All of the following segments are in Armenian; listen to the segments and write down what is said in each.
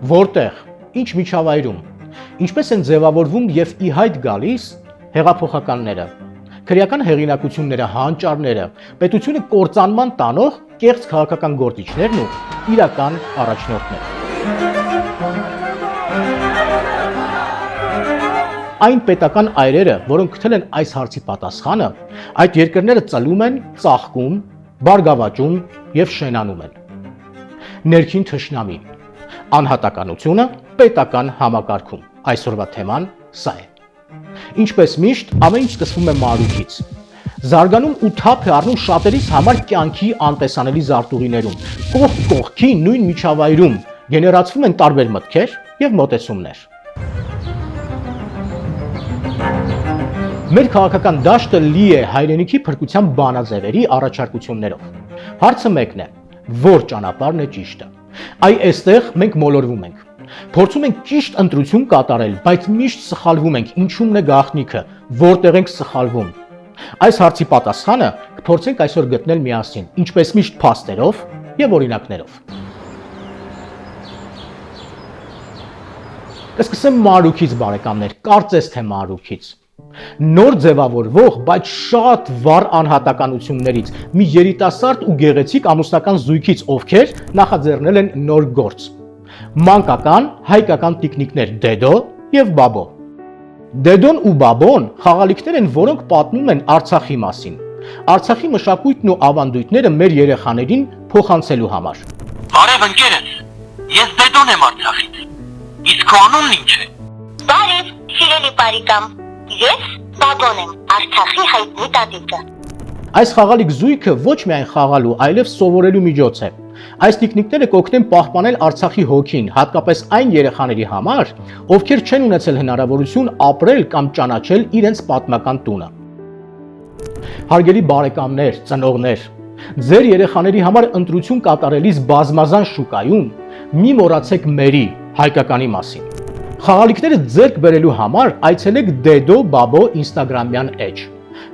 որտեղ, ինչ միջավայրում, ինչպես են ձևավորվում եւ ի հայտ գալիս հեղափոխականները, քրեական հեղինակությունները, հանճարները, պետությունը կործանման տանող կեղծ քաղաքական գործիչներն ու իրական առաջնորդները։ Այն պետական այրերը, որոնք գտել են այս հարցի պատասխանը, այդ երկրները ծլում են, ծաղկում, բարգավաճում եւ շենանում են։ Ներքին թշնամի, անհատականությունը պետական համակարգում։ Այսօրվա թեման սա է։ Ինչպես միշտ, ամեն ինչ սկսվում է մանրուքից։ Զարգանում ու թափ է առնում շատերիս համար կյանքի անտեսանելի զարտուղիներում, կողք կողքի նույն միջավայրում գեներացվում են տարբեր մտքեր եւ մոտեցումներ։ Մեր քաղաքական դաշտը լի է հայրենիքի փրկության բանաձևերի առաջարկություններով։ Հարցը մեկն է, որ ճանապարհն է ճիշտը։ Այստեղ մենք մոլորվում ենք։ Փորձում ենք ճիշտ ընտրություն կատարել, բայց միշտ սխալվում ենք, ինչումն է գաղտնիքը, որտեղ ենք սխալվում։ Այս հարցի պատասխանը կփորձենք այսօր գտնել միասին, ինչպես միշտ փաստերով եւ օրինակներով։ Կսկսեմ մանրուքից, բարեկամներ, կարծես թե մանրուքից։ Նոր ձևավորվող, բայց շատ վառ անհատականություններից մի երիտասարդ ու գեղեցիկ ամուսնական զույգից, ովքեր նախաձեռնել են նոր գործ։ Մանկական, հայկական տիկնիկներ Դեդո եւ Բաբո։ Դեդոն ու Բաբոն խաղալիքներ են, որոնք պատմում են Արցախի մասին։ Արցախի մշակույթն ու ավանդույթները մեր երեխաներին փոխանցելու համար։ Բարև ընկերս, ես Դեդոն եմ Արցախից։ Իսկ քո անունն ինչ է։ Բարև, սիրելի բարեկամ։ Ես Բաբոն եմ, Արցախի հայտնի տատիկը։ Այս խաղալիք զույգը ոչ միայն խաղալու, այլև սովորելու միջոց է։ Այս տիկնիկները կօգնեն պահպանել Արցախի հոգին, հատկապես այն երեխաների համար, ովքեր չեն ունեցել հնարավորություն ապրել կամ ճանաչել իրենց պատմական տունը։ Հարգելի բարեկամներ, ծնողներ, ձեր երեխաների համար ընտրություն կատարելիս բազմազան շուկայում մի մոռացեք մերի հայկականի մասին։ Խաղալիքները ձեռք բերելու համար այցելեք Դեդո Բաբո ինստագրամյան էջ։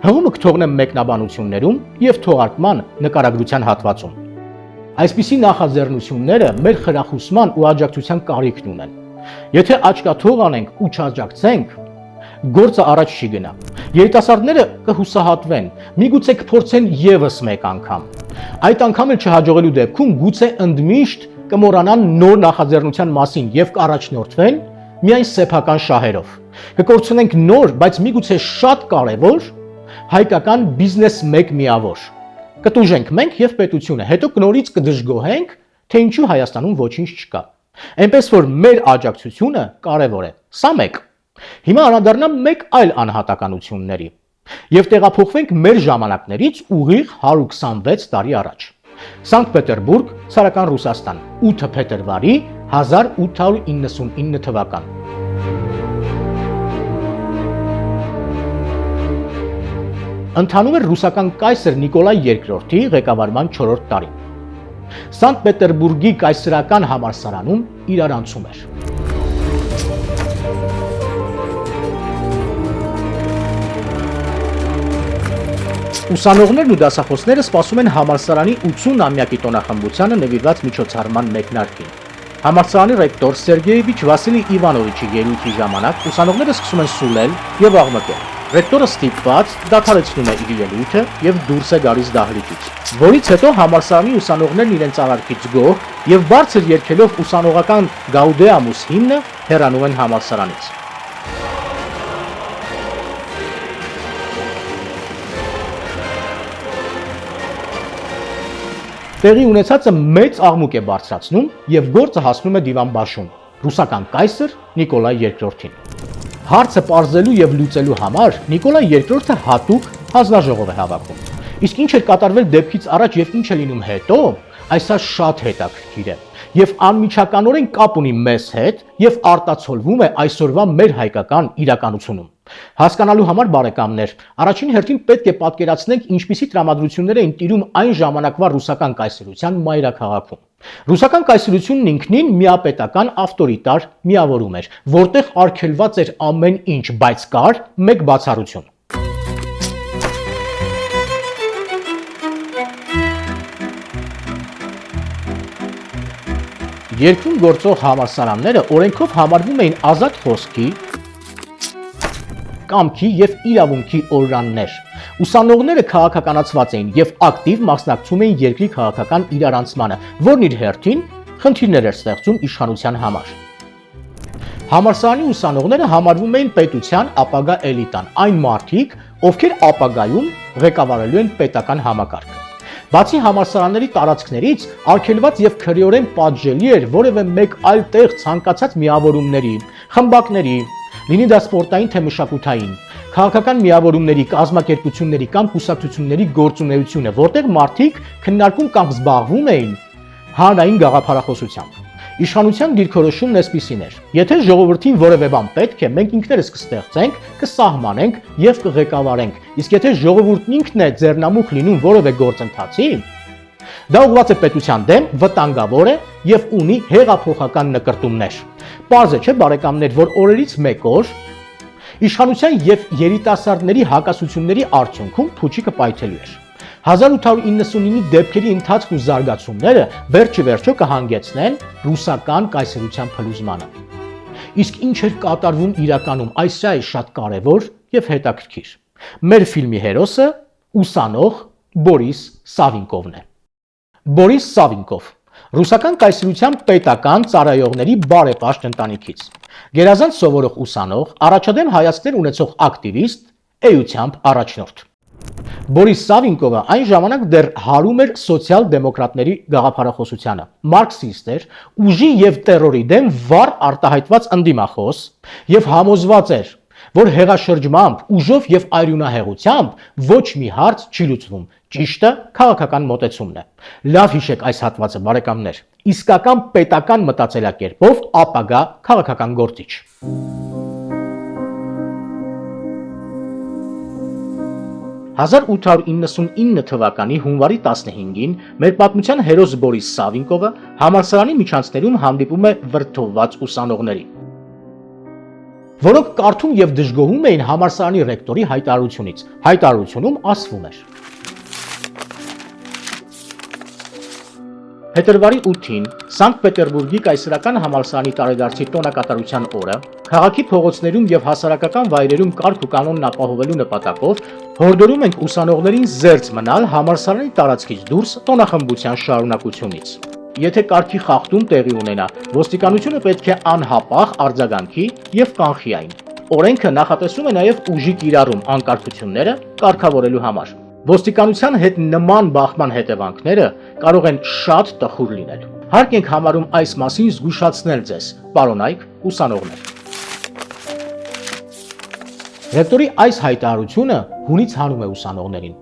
Հղումը կթողնեմ մեկնաբանություններում եւ թողարկման նկարագրության հատվածում։ Այսպիսի նախաձեռնությունները մեր խրախուսման ու աջակցության կարիքն ունեն։ Եթե աչքաթող անենք ու չաջակցենք, գործը առաջ չի գնա։ Երիտասարդները կհուսահատվեն, միգուցե կփորձեն եւս մեկ անգամ։ Այդ անգամ էլ չհաջողելու դեպքում գուցե ընդմիշտ կմոռանան նոր նախաձեռնության մասին եւ կառաջնորդվեն միայն սեփական շահերով։ Կկորցնենք նոր, բայց միգուցե շատ կարևոր հայկական բիզնես մեկ միավոր։ Կտուժենք մենք եւ պետությունը, հետո կնորից կդժգոհենք, թե ինչու Հայաստանում ոչինչ չկա։ Այնպես որ մեր աջակցությունը կարևոր է։ Սա մեկ։ Հիմա անդրադառնամ մեկ այլ անհատականությունների եւ տեղափոխվենք մեր ժամանակներից ուղիղ 126 տարի առաջ։ Սանկտ Պետերբուրգ, Ցարական Ռուսաստան, 8 փետրվարի 1899 թվական։ Ընթանում էր ռուսական կայսր Նիկոլայ II-ի ղեկավարման 4-րդ տարին։ Սանկտ Պետերբուրգի կայսրական համալսարանում իրարանցում էր։ Ուսանողներն ու դասախոսները սպասում են համալսարանի 80-ամյակի տոնախմբությանը նվիրված միջոցառման մեկնարկին։ Համալսարանի ռեկտոր Սերգեյևիչ Վասիլի Իվանովիչի ելույթի ժամանակ ուսանողները սկսում են սուլել եւ աղմկել։ Ռեկտորը ստիպված դադարեցնում է իր ելույթը եւ դուրս է գալիս դահլիճից, որից հետո համալսարանի ուսանողներն իրենց արարքից գոհ եւ բարձր երգելով ուսանողական Գաուդեամուս հիմնը հեռանում են համալսարանից։ Տեղի ունեցածը մեծ աղմուկ է բարձրացնում եւ գործը հասնում է դիվանբաշուն, ռուսական կայսր Նիկոլայ II-ին։ Հարցը պարզելու եւ լուծելու համար Նիկոլայ II-ը հատուկ հանձնաժողով է հավաքում։ Իսկ ինչ էր կատարվել դեպքից առաջ եւ ինչ է լինում հետո, այսա շատ հետաքրքիր է եւ անմիջականորեն կապ ունի մեզ հետ եւ արտացոլվում է այսօրվա մեր հայկական իրականությունում։ Հասկանալու համար բարեկամներ, առաջին հերթին պետք է պատկերացնենք ինչպիսի տրամադրություններ էին տիրում այն ժամանակվա ռուսական կայսրության մայրաքաղաքում։ Ռուսական կայսրությունն ինքնին միապետական ավտորիտար միավորում էր, որտեղ արգելված էր ամեն ինչ, բայց կար մեկ բացառություն։ Երկրում գործող համալսարանները օրենքով համարվում էին ազատ խոսքի, կամքի եւ իրավունքի օրրաններ։ Ուսանողները քաղաքականացված էին եւ ակտիվ մասնակցում էին երկրի քաղաքական իրարանցմանը, որն իր հերթին խնդիրներ էր ստեղծում իշխանության համար։ Համալսարանի ուսանողները համարվում էին պետության ապագա էլիտան, այն մարդիկ, ովքեր ապագայում ղեկավարելու են պետական համակարգը։ Բացի համալսարանների տարածքներից, արգելված եւ քրեորեն պատժելի էր որևէ մեկ այլ տեղ ցանկացած միավորումների, խմբակների, լինի դա սպորտային թե մշակութային, քաղաքական միավորումների, կազմակերպությունների կամ կուսակցությունների գործունեությունը, որտեղ մարդիկ քննարկում կամ զբաղվում էին հանրային գաղափարախոսությամբ։ Իշխանության դիրքորոշումն այսպիսին էր. եթե ժողովրդին որևէ բան պետք է, մենք ինքներս կստեղծենք, կսահմանենք եւ կղեկավարենք, իսկ եթե ժողովուրդն ինքն է ձեռնամուխ լինում որևէ գործընթացի, դա ուղղված է պետության դեմ, վտանգավոր է եւ ունի հեղափոխական նկրտումներ։ Պարզ է, չէ՞ բարեկամներ, որ օրերից մեկ օր իշխանության եւ երիտասարդների հակասությունների արդյունքում փուչիկը պայթելու էր։ 1899-ի դեպքերի ընթացքն ու զարգացումները վերջիվերջո կհանգեցնեն ռուսական կայսրության փլուզմանը։ Իսկ ինչ էր կատարվում իրականում, այս է շատ կարևոր եւ հետաքրքիր։ Մեր ֆիլմի հերոսը ուսանող Բորիս Սավինկովն է։ Բորիս Սավինկով ռուսական կայսրության պետական ծառայողների բարեպաշտ ընտանիքից։ Գերազանց սովորող ուսանող, առաջադեմ հայացքներ ունեցող ակտիվիստ, էությամբ առաջնորդ։ Բորիս Սավինկովը այն ժամանակ դեռ հարում էր սոցիալ-դեմոկրատների գաղափարախոսությանը, մարքսիստ էր, ուժի եւ տերորի դեմ վառ արտահայտված ընդդիմախոս եւ համոզված էր, որ հեղաշրջմամբ, ուժով եւ արյունահեղությամբ ոչ մի հարց չի լուծվում, ճիշտը քաղաքական մոտեցումն է։ Լավ հիշեք այս հատվածը, բարեկամներ, իսկական պետական մտածելակերպով ապագա քաղաքական գործիչ։ 1899 թվականի հունվարի 15-ին մեր պատմության հերոս Բորիս Սավինկովը համալսարանի միջանցքներում հանդիպում է վրդովված ուսանողների, որոնք կարդում եւ դժգոհում էին համալսարանի ռեկտորի հայտարարությունից։ Հայտարարությունում ասվում էր. Փետրվարի 8-ին Սանկտ Պետերբուրգի կայսրական համալսարանի տարեդարձի տոնակատարության օրը քաղաքի փողոցներում եւ հասարակական վայրերում կարգ ու կանոնն ապահովելու նպատակով հորդորում ենք ուսանողներին զերծ մնալ համալսարանի տարածքից դուրս տոնախմբության շարունակությունից։ Եթե կարգի խախտում տեղի ունենա, ոստիկանությունը պետք է անհապաղ արձագանքի եւ կանխի այն։ Օրենքը նախատեսում է նաեւ ուժի կիրառում անկարգությունները կարգավորելու համար։ Ոստիկանության հետ նման բախման հետևանքները կարող են շատ տխուր լինել։ Հարկ ենք համարում այս մասին զգուշացնել ձեզ, պարոնայք ուսանողներ։ Ռեկտորի այս հայտարարությունը հունից հանում է ուսանողներին։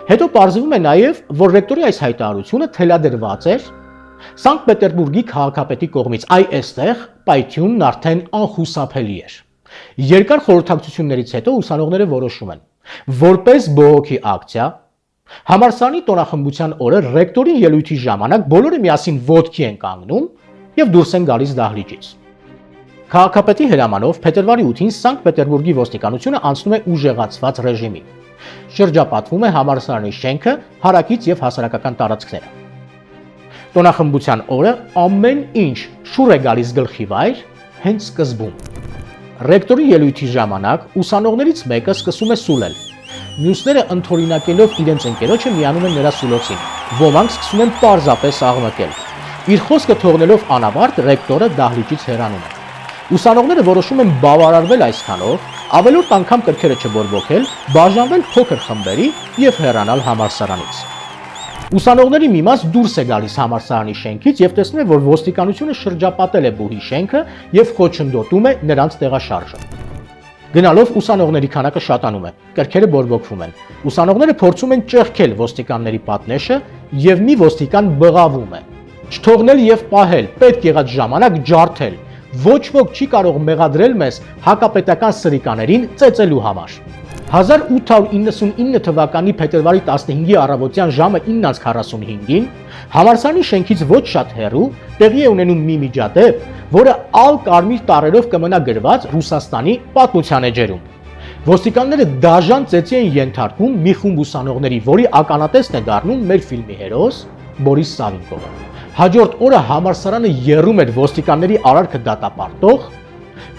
Հետո պարզվում է նաև, որ ռեկտորի այս հայտարարությունը թելադրված էր Սանկտ Պետերբուրգի քաղաքապետի կողմից, այստեղ պայթյունն արդեն անխուսափելի էր։ Երկար խորհրդակցություններից հետո ուսանողները որոշում են, որպես բողոքի ակցիա, համալսարանի տոնախմբության օրը ռեկտորի ելույթի ժամանակ բոլորը միասին ոտքի են կանգնում եւ դուրս են գալիս դահլիճից։ Քաղաքապետի հրամանով փետրվարի 8-ին Սանկտ Պետերբուրգի ոստիկանությունը անցնում է ուժեղացված ռեժիմի։ Շրջապատվում է համալսարանի շենքը, հարակից եւ հասարակական տարածքները։ Տոնախմբության օրը ամեն ինչ շուռ է գալիս գլխի վայր հենց սկզբում։ Ռեկտորի ելույթի ժամանակ ուսանողներից մեկը սկսում է սուլել։ Մյուսները ընդօրինակելով իրենց ընկերոջը միանում են նրա սուլոցին։ Ոմանք սկսում են պարզապես աղմկել։ Իր խոսքը թողնելով անավարտ ռեկտորը դահլիճից հեռանում է։ Ուսանողները որոշում են բավարարվել այսքանով, ավելորդ անգամ կրքերը չբորբոքել, բաժանվել փոքր խմբերի եւ հեռանալ համալսարանից։ Ուսանողների մի մաս դուրս է գալիս համալսարանի շենքից եւ տեսնում է, որ ոստիկանությունը շրջապատել է բուհի շենքը եւ խոչընդոտում է նրանց տեղաշարժը։ Գնալով ուսանողների քանակը շատանում է, կրքերը բորբոքվում են։ Ուսանողները փորձում են ճեղքել ոստիկանների պատնեշը եւ մի ոստիկան բղավում է։ Չթողնել եւ պահել, պետք եղած ժամանակ ջարդել։ Ոչ ոք չի կարող մեղադրել մեզ հակապետական սրիկաներին ծեծելու համար։ 1899 թվականի փետրվարի 15-ի առավոտյան ժամը 9:45-ին համալսարանի շենքից ոչ շատ հեռու տեղի է ունենում մի միջադեպ, որը ալ-կարմիր տառերով կմնա գրված Ռուսաստանի պատմության էջերում։ Ոստիկանները դաժան ծեծի են ենթարկում մի խումբ ուսանողների, որի ականատեսն է դառնում մեր ֆիլմի հերոս Բորիս Սավինկովը։ Հաջորդ օրը համալսարանը եռում էր ոստիկանների արարքը դատապարտող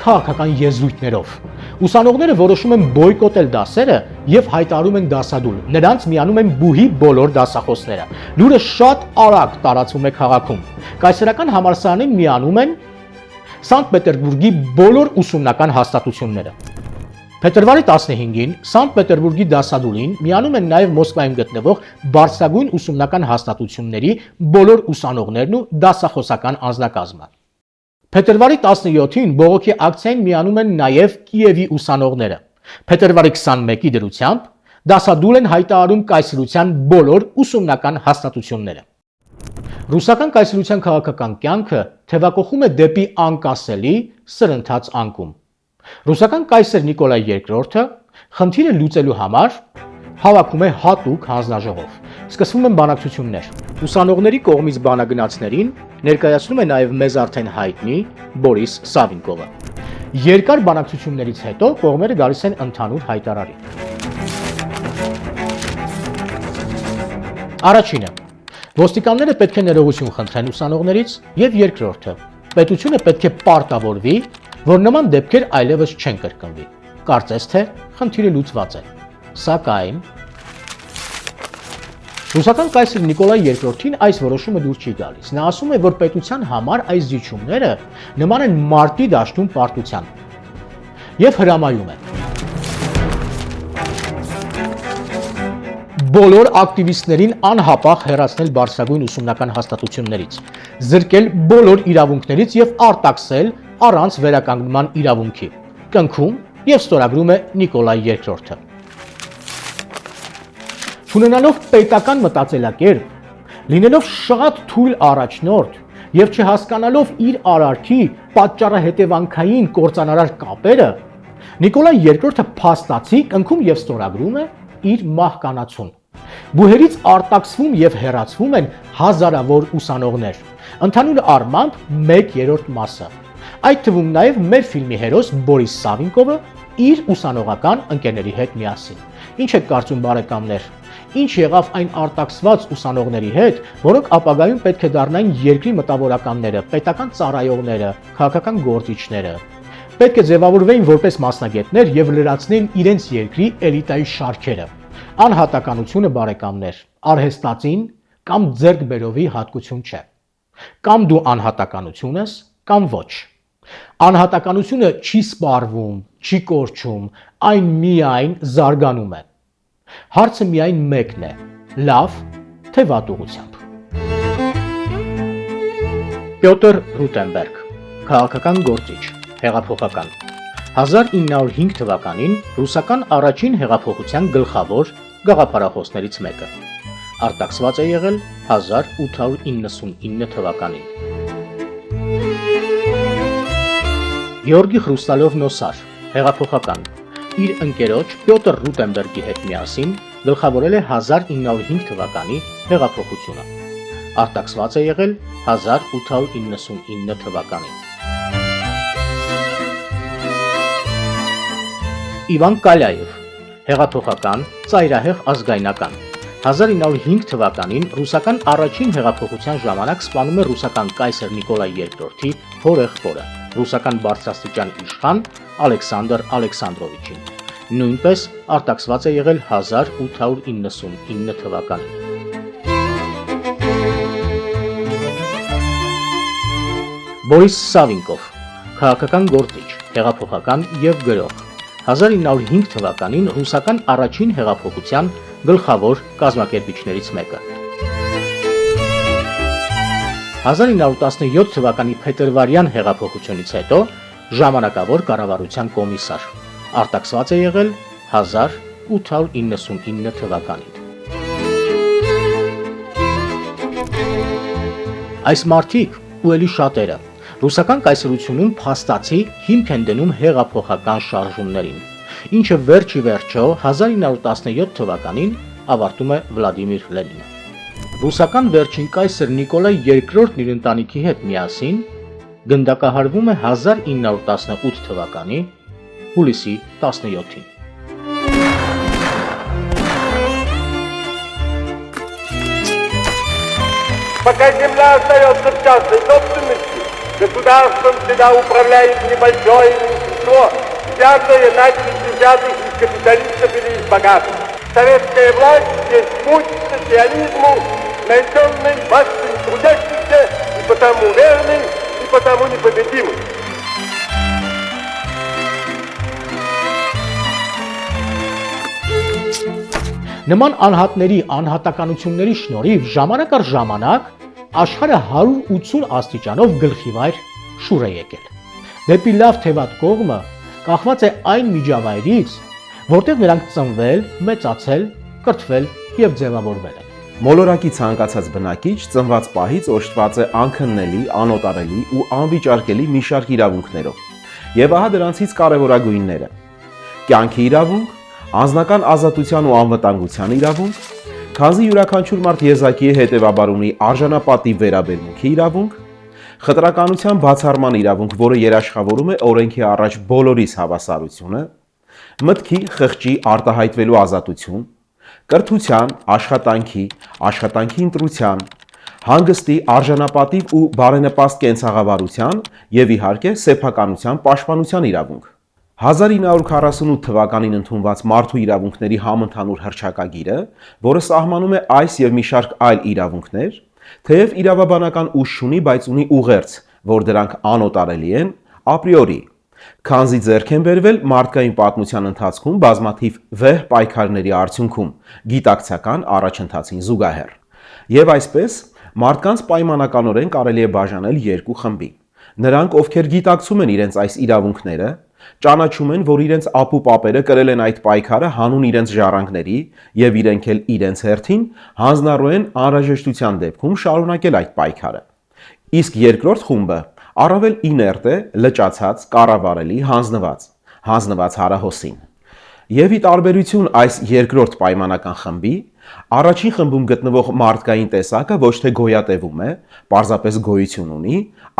քաղաքական եզրույթներով։ Ուսանողները որոշում են բոյկոտել դասերը եւ հայտարարում են դասադուլ։ Նրանց միանում են բուհի բոլոր դասախոսները։ Լուրը շատ արագ տարածվում է քաղաքում։ Կայսերական համալսարանին միանում են Սանկտ Պետերբուրգի բոլոր ուսումնական հաստատությունները։ Փետրվարի 15-ին Սանկտ Պետերբուրգի դասադուլին միանում են նաև Մոսկվայում գտնվող բարձրագույն ուսումնական հաստատությունների բոլոր ուսանողներն ու դասախոսական անձնակազմը։ Փետրվարի 17-ին բողոքի ակցիային միանում են նաև Կիևի ուսանողները։ Փետրվարի 21-ի դրությամբ դասադուլ են հայտարարում կայսրության բոլոր ուսումնական հաստատությունները։ Ռուսական կայսրության քաղաքական կյանքը թևակողում է դեպի անկասելի սրընթաց անկում։ Ռուսական կայսեր Նիկոլայ II-ը խնդիրը լուծելու համար հավաքում է հատուկ հանձնաժողով։ Սկսվում են բանակցություններ։ Ուսանողների կողմից բանագնացներին ներկայացնում է նաև մեզ արդեն հայտնի Բորիս Սավինկովը։ Երկար բանակցություններից հետո կողմերը գալիս են ընդհանուր հայտարարի։ Առաջինը. ոստիկանները պետք է ներողություն խնդրեն ուսանողներից, եւ երկրորդը. պետությունը պետք է պարտավորվի, որ նման դեպքեր այլևս չեն կրկնվի։ Կարծես թե խնդիրը լուծված է։ Սակայն Ռուսական կայսր Նիկոլայ II-ին այս որոշումը դուր չի գալիս։ Նա ասում է, որ պետության համար այս զիջումները նման են մարտի դաշտում պարտության եւ հրամայում է բոլոր ակտիվիստներին անհապաղ հեռացնել բարձրագույն ուսումնական հաստատություններից, զրկել բոլոր իրավունքներից եւ արտաքսել առանց վերականգնման իրավունքի։ Կնքում եւ ստորագրում է Նիկոլայ II-ը։ Չունենալով պետական մտածելակերպ, լինելով շատ թույլ առաջնորդ եւ չհասկանալով իր արարքի պատճառահետևանքային կործանարար կապերը, Նիկոլայ II-ը փաստացի կնքում եւ ստորագրում է իր մահկանացուն։ Բուհերից արտաքսվում եւ հեռացվում են հազարավոր ուսանողներ, ընդհանուր առմամբ 1/3 մասը։ Այդ թվում նաև մեր ֆիլմի հերոս Բորիս Սավինկովը իր ուսանողական ընկերների հետ միասին։ Ինչ եք կարծում բարեկամներ, ինչ եղավ այն արտաքսված ուսանողների հետ, որոնք ապագայում պետք է դառնային երկրի մտավորականները, պետական ծառայողները, քաղաքական գործիչները։ Պետք է ձևավորվեին որպես մասնագետներ եւ լրացնեին իրենց երկրի էլիտայի շարքերը։ Անհատականությունը բարեկամներ, արհեստածին կամ ձեռքբերովի հատկություն չէ։ Կամ դու անհատականություն ես, կամ ոչ։ Անհատականությունը չի սպառվում, չի կորչում, այն միայն զարգանում է։ Հարցը միայն մեկն է՝ լավ թե վատ ուղղությամբ։ Պյոտր Ռուտենբերգ, քաղաքական գործիչ, հեղափոխական։ 1905 թվականին ռուսական առաջին հեղափոխության գլխավոր գաղափարախոսներից մեկը։ Արտաքսված է եղել 1899 թվականին։ Գեորգի Խրուստալով Նոսար, հեղափոխական, իր ընկերոջ Պյոտր Ռուտենբերգի հետ միասին գլխավորել է 1905 թվականի հեղափոխությունը։ Արտաքսված է եղել 1899 թվականին։ Իվան Կալյաև, հեղափոխական, ծայրահեղ ազգայնական։ 1905 թվականին ռուսական առաջին հեղափոխության ժամանակ սպանում է ռուսական կայսեր Նիկոլայ II-ի հորեղբորը, ռուսական բարձրաստիճան իշխան Ալեքսանդր Ալեքսանդրովիչին։ Նույնպես արտաքսված է եղել 1899 թվականին։ Բորիս Սավինկով, քաղաքական գործիչ, հեղափոխական եւ գրող։ 1905 թվականին ռուսական առաջին հեղափոխության գլխավոր կազմակերպիչներից մեկը։ 1917 թվականի փետրվարյան հեղափոխությունից հետո ժամանակավոր կառավարության կոմիսար։ Արտաքսված է եղել 1899 թվականին։ Այս մարդիկ ու ելի շատերը ռուսական կայսրությունում փաստացի հիմք են դնում հեղափոխական շարժումներին, ինչը վերջի վերջո 1917 թվականին ավարտում է Վլադիմիր Լենինը։ Ռուսական վերջին կայսր Նիկոլայ II-ն իր ընտանիքի հետ միասին գնդակահարվում է 1918 թվականի հուլիսի 17-ին։ Пока земля остается в частной собственности, государством всегда управляет небольшое меньшинство, взятое на взятых из капиталистов или из богатых. Советская власть есть путь к социализму, найденный массой трудящихся, и потому верный, и потому непобедимый. Նման անհատների անհատականությունների շնորհիվ ժամանակ առ ժամանակ աշխարհը 180 աստիճանով գլխիվայր շուր է եկել։ Դեպի լավ թե վատ կողմը կախված է այն միջավայրից, որտեղ նրանք ծնվել, մեծացել, կրթվել եւ ձևավորվել են։ Մոլորակի ցանկացած բնակիչ ծնված պահից օժտված է անքննելի, անօտարելի ու անվիճարկելի մի շարք իրավունքներով։ Եվ ահա դրանցից կարևորագույնները. կյանքի իրավունք, անձնական ազատության ու անվտանգության իրավունք, քանզի յուրաքանչյուր մարդ եզակի է հետևաբար ունի արժանապատիվ վերաբերմունքի իրավունք, խտրականության բացառման իրավունք, որը երաշխավորում է օրենքի առաջ բոլորիս հավասարությունը, մտքի, խղճի արտահայտվելու ազատություն, կրթության, աշխատանքի ընտրության, հանգստի, արժանապատիվ ու բարենպաստ կենցաղավարության եւ իհարկե սեփականության պաշտպանության իրավունք։ 1948 թվականին ընդունված Մարդու իրավունքների համընդհանուր հռչակագիրը, որը սահմանում է այս եւ մի շարք այլ իրավունքներ, թեև իրավաբանական ուժ չունի, բայց ունի ուղերձ, որ դրանք անօտարելի են ապրիորի, քանզի ձեռք են բերվել մարդկային պատմության ընթացքում բազմաթիվ վեհ պայքարների արդյունքում գիտակցական առաջընթացին զուգահեռ։ Եվ այսպես մարդկանց պայմանականորեն կարելի է բաժանել երկու խմբի։ Նրանք, ովքեր գիտակցում են իրենց այս իրավունքները, ճանաչում են, որ իրենց ապու պապերը կրել են այդ պայքարը հանուն իրենց ժառանգների եւ իրենք էլ իրենց հերթին հանձնառու են անհրաժեշտության դեպքում շարունակել այդ պայքարը։ Իսկ երկրորդ խումբը առավել իներտ է, լճացած, կառավարելի, հանձնված հարահոսին։ Եվ ի տարբերություն այս երկրորդ պայմանական խմբի, առաջին խմբում գտնվող մարդկային տեսակը ոչ թե գոյատևում է, պարզապես գոյություն ունի,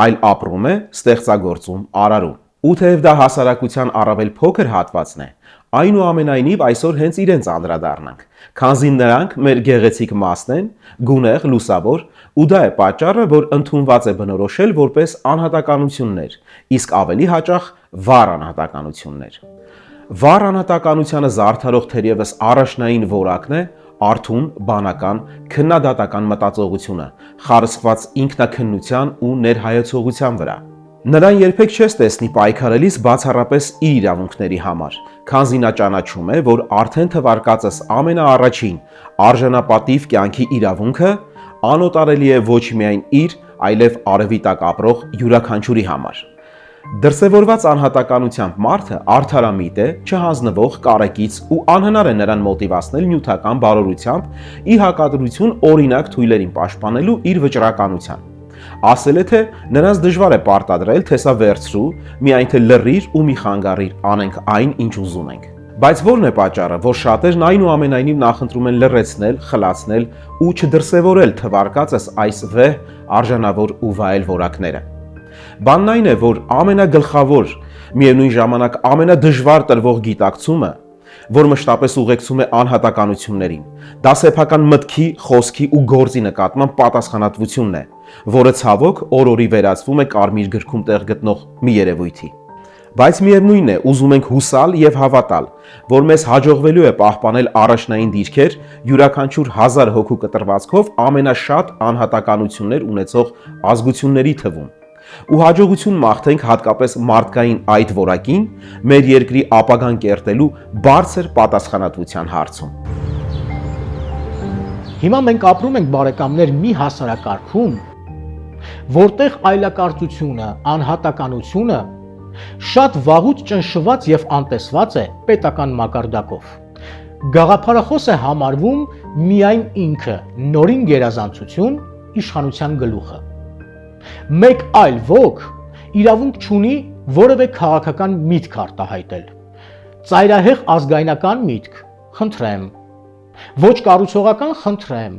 այլ ապրում է, ստեղծագործում, արարում։ Ու թեև դա հասարակության առավել փոքր հատվածն է, այնուամենայնիվ այսօր հենց իրենց անդրադառնանք, քանզի նրանք մեր գեղեցիկ մասն են, գունեղ, լուսավոր, ու դա է պատճառը, որ ընդունված է բնորոշել որպես անհատականություններ, իսկ ավելի հաճախ վառ անհատականություններ։ Վառ անհատականությանը զարդարող թերևս առաջնային որակն է արթուն, բանական, քննադատական մտածողությունը, խարսխված ինքնաքննության ու ներհայեցողության վրա։ Նրան երբեք չես տեսնի պայքարելիս բացառապես իր իրավունքների համար, քանզի նա ճանաչում է, որ արդեն թվարկածս ամենաառաջին արժանապատիվ կյանքի իրավունքը անօտարելի է ոչ միայն իր, այլև արևի տակ ապրող յուրաքանչյուրի համար։ Դրսևորված անհատականությամբ մարդը արդարամիտ է, չհանձնվող, կարեկից ու անհնար է նրան մոտիվացնել նյութական բարօրությամբ ի հակադրություն օրինակ թույլերին պաշտպանելու իր վճռականության։ Ասել է, թե նրանց դժվար է պարտադրել, թե սա վերցրու, միայն թե լռիր ու մի խանգարիր, անենք այն, ինչ ուզում ենք։ Բայց ո՞րն է պատճառը, որ շատերն այնուամենայնիվ նախընտրում են լռեցնել, խլացնել ու չդրսևորել թվարկածս այս վեհ, արժանավոր ու վայել որակները։ Բանն այն է, որ ամենագլխավոր, միևնույն ժամանակ ամենադժվար տրվող գիտակցումը, որ մշտապես ուղեկցում է անհատականություններին, դա սեփական մտքի, խոսքի ու գործի նկատմամբ պատասխանատվությունն է, որը ցավոք օր-օրի վերածվում է կարմիր գրքում տեղ գտնող մի երևույթի։ Բայց միևնույն է, ուզում ենք հուսալ եւ հավատալ, որ մեզ հաջողվելու է պահպանել առաջնային դիրքեր յուրաքանչյուր 1000 հոգու կտրվածքով ամենաշատ անհատականություններ ունեցող ազգությունների թվում։ Ու հաջողություն մաղթենք հատկապես մարդկային այդ որակին մեր երկրի ապագան կերտելու բարձր պատասխանատվության հարցում։ Հիմա մենք ապրում ենք բարեկամներ մի հասարակարգում, որտեղ այլակարծությունը, անհատականությունը շատ վաղուց ճնշված եւ անտեսված է պետական մակարդակով։ Գաղափարախոս է համարվում միայն ինքը, նորին գերազանցություն, իշխանության գլուխը։ Մեկ այլ ոք իրավունք չունի որևէ քաղաքական միտք արտահայտել։ Ծայրահեղ ազգայնական միտք, խնդրեմ։ Ոչ կառուցողական, խնդրեմ։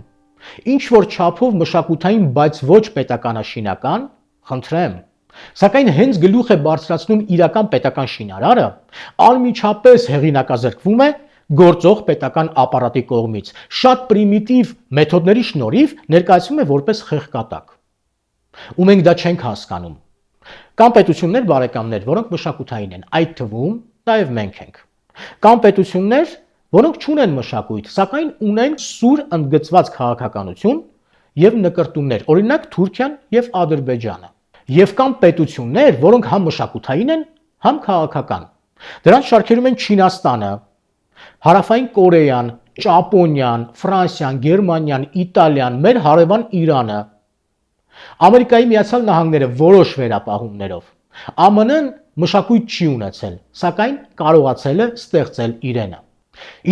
Ինչ որ չափով մշակութային, բայց ոչ պետականաշինական, խնդրեմ։ Սակայն հենց գլուխ է բարձրացնում իրական պետական շինարարը, անմիջապես հեղինակազրկվում է, գործող պետական ապարատի կողմից շատ պրիմիտիվ մեթոդների շնորհիվ ներկայացվում է որպես խեղկատակ։ Ու մենք դա չենք հասկանում։ Կան պետություններ, բարեկամներ, որոնք մշակութային են, այդ թվում նաև մենք ենք։ Կան պետություններ, որոնք չունեն մշակույթ, սակայն ունեն սուր ընդգծված քաղաքականություն եւ նկրտումներ, օրինակ Թուրքիան եւ Ադրբեջանը։ Եվ կան պետություններ, որոնք համ մշակութային են, համ քաղաքական։ Դրանց շարքերում են Չինաստանը, Հարավային Կորեան, Ճապոնիան, Ֆրանսիան, Գերմանիան, Իտալիան, մեր հարևան Իրանը, Ամերիկայի Միացյալ Նահանգները որոշ վերապահումներով։ ԱՄՆ-ն մշակույթ չի ունեցել, սակայն կարողացել է ստեղծել իրենը։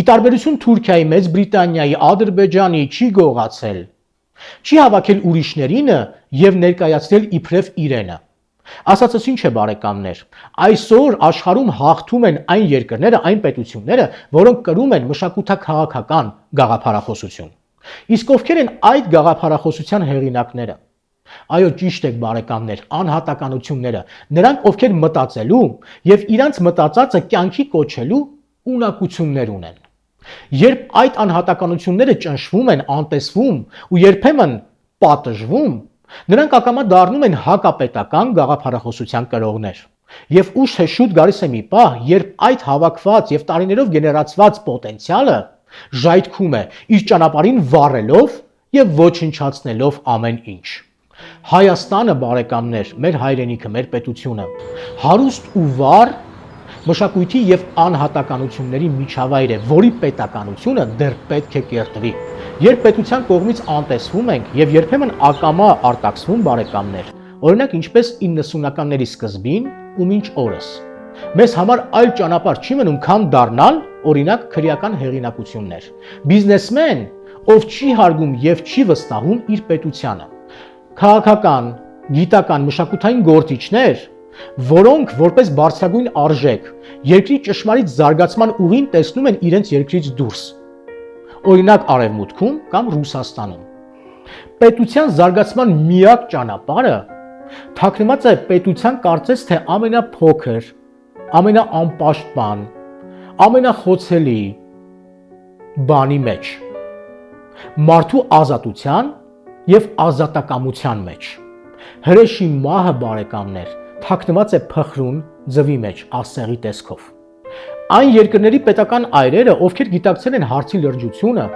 Ի տարբերություն Թուրքիայի, Մեծ Բրիտանիայի, Ադրբեջանի չի գողացել, չի հավաքել ուրիշներինը եւ ներկայացրել իբրև իրենը։ Ասածս ինչ է բարեկամներ, այսօր աշխարհում հաղթում են այն երկրները, այն պետությունները, որոնք կրում են մշակութաքաղաքական գաղափարախոսություն։ Իսկ ովքեր են այդ գաղափարախոսության հեղինակները։ Այո, ճիշտ եք բարեկամներ, անհատականությունները, նրանք ովքեր մտածելու եւ իրանց մտածածը կյանքի կոչելու ունակություններ ունեն։ Երբ այդ անհատականությունները ճնշվում են, անտեսվում ու երբեմն պատժվում, նրանք ակամա դառնում են հակապետական գաղափարախոսության կրողներ։ Եվ ուշ թե շուտ գալիս է մի պահ, երբ այդ հավաքված եւ տարիներով գեներացված պոտենցիալը ժայթքում է իր ճանապարհին վառելով եւ ոչնչացնելով ամեն ինչ։ Հայաստանը, բարեկամներ, մեր հայրենիքը, մեր պետությունը, հարուստ ու վառ մշակույթի եւ անհատականությունների միջավայր է, որի պետականությունը դեռ պետք է կերտվի։ Երբ պետության կողմից անտեսվում ենք եւ երբեմն ակամա արտաքսվում բարեկամներ, օրինակ ինչպես 90-ականների սկզբին ու մինչ օրս, մեզ համար այլ ճանապարհ չի մնում, քան դառնալ օրինակ քրեական հեղինակություններ։ Բիզնեսմեն, ով չի հարգում եւ չի վստահում իր պետությանը։ Քաղաքական, գիտական, մշակութային գործիչներ, որոնք որպես բարձրագույն արժեք երկրի ճշմարիտ զարգացման ուղին տեսնում են իրենց երկրից դուրս, օրինակ Արևմուտքում կամ Ռուսաստանում։ Պետության զարգացման միակ ճանապարհը թաքնված է պետության կարծես թե ամենափոքր, ամենաանպաշտպան, ամենախոցելի բանի մեջ՝ մարդու ազատության եւ ազատակամության մեջ։ Հրեշի մահը բարեկամներ թաքնված է փխրուն ձվի մեջ ասեղի տեսքով։ Այն երկրների պետական այրերը, ովքեր գիտակցել են հարցի լրջությունը,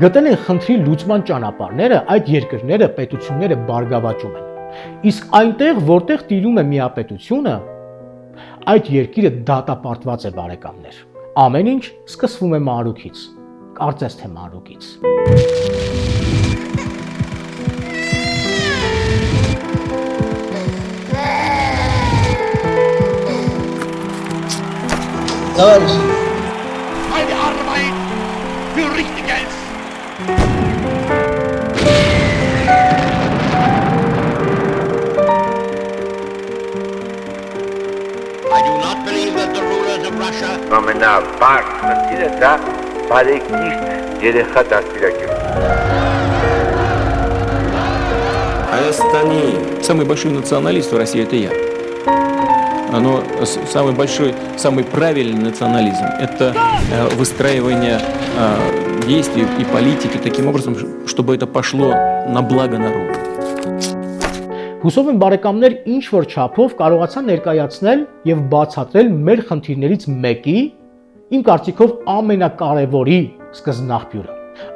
գտել են խնդրի լուծման ճանապարհները, այդ երկրները, պետությունները բարգավաճում են։ Իսկ այնտեղ, որտեղ տիրում է միապետությունը, այդ երկիրը դատապարտված է բարեկամներ։ Ամեն ինչ սկսվում է մանրուքից, կարծես թե մանրուքից։ Товарищи, Eine Arbeit für Richtiges. I do not believe that the rulers of Russia ամենաբարձ խնդիրը դա բարեկիրթ երեխա դաստիարակելը։ Հայաստանի самый большой националист в России это я. Оно самый большой, самый правильный национализм – это выстраивание действий и политики таким образом, чтобы это пошло на благо народа. Հուսով եմ բարեկամներ ինչ որ չափով կարողացան ներկայացնել եւ բացատրել մեր խնդիրներից մեկի, իմ կարծիքով ամենակարևորի սկզբնաղբյուրը։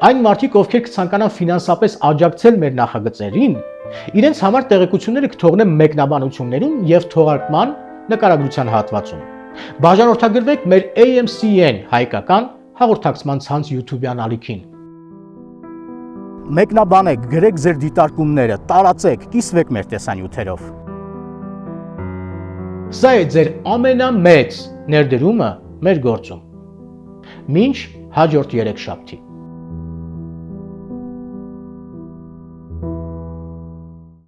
Այն մարդիկ, ովքեր կցանկանան ֆինանսապես աջակցել մեր նախագծերին, իրենց համար տեղեկությունները կթողնեն մեկնաբանություններում եւ թողարկման նկարագրության հատվածում։ Բաժանորդագրվեք մեր AMCN հայկական հաղորդակցման ցանց YouTube-յան ալիքին։ Մեկնաբանեք, գրեք ձեր դիտարկումները, տարածեք, կիսվեք մեր տեսանյութերով։ Սա է ձեր ամենամեծ ներդրումը մեր գործում։ Մինչ հաջորդ երեքշաբթի։